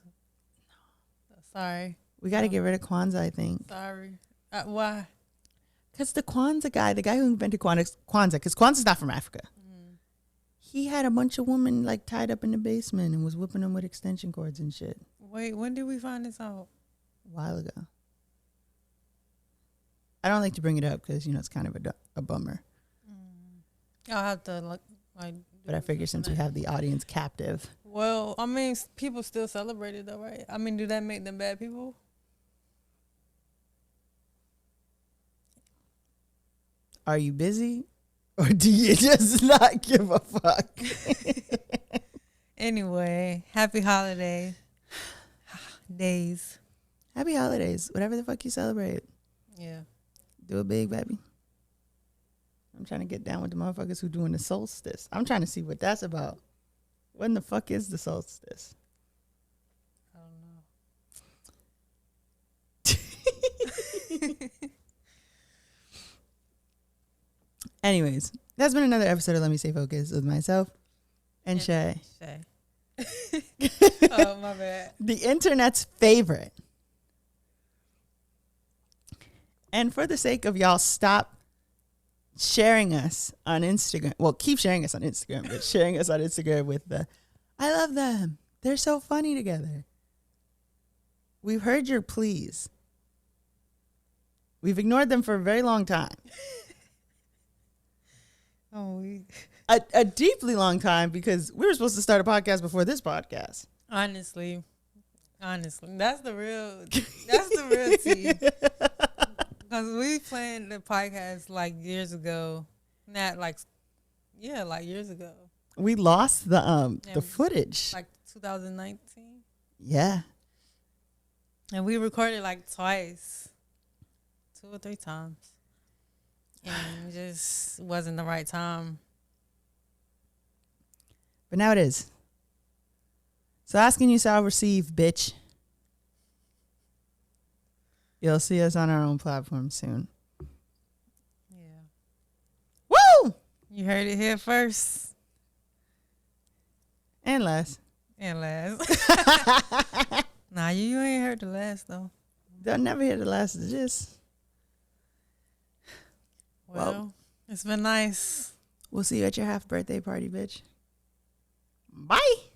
No. Sorry. We got to get rid of Kwanzaa, I think. Sorry. Why? Because the Kwanzaa guy, the guy who invented Kwanzaa, because Kwanzaa's not from Africa. He had a bunch of women like tied up in the basement and was whipping them with extension cords and shit. Wait, when did we find this out? A while ago. I don't like to bring it up because, you know, it's kind of a bummer. I'll have to look. But I figure since we have the audience captive. Well, I mean, people still celebrate it though, right? I mean, do that make them bad people? Are you busy? Or do you just not give a fuck? Anyway, happy holiday days. Happy holidays. Whatever the fuck you celebrate. Yeah. Do it big, baby. I'm trying to get down with the motherfuckers who doing the solstice. I'm trying to see what that's about. When the fuck is the solstice? I don't know. Anyways, that's been another episode of Let Me Stay Focused with myself and Shay. Oh, my bad. The internet's favorite. And for the sake of y'all, stop sharing us on Instagram. Well, keep sharing us on Instagram, but sharing us on Instagram with the, I love them. They're so funny together. We've heard your pleas. We've ignored them for a very long time. A deeply long time because we were supposed to start a podcast before this podcast. Honestly, that's the real tea. Because we planned the podcast like years ago, not like years ago. We lost the footage, like 2019. Yeah, and we recorded like twice, 2 or 3 times. And it just wasn't the right time. But now it is. So asking you shall receive, bitch. You'll see us on our own platform soon. Yeah. Woo! You heard it here first. And last. Nah, you ain't heard the last, though. They'll never hear the last of this. Well, it's been nice. We'll see you at your half birthday party, bitch. Bye.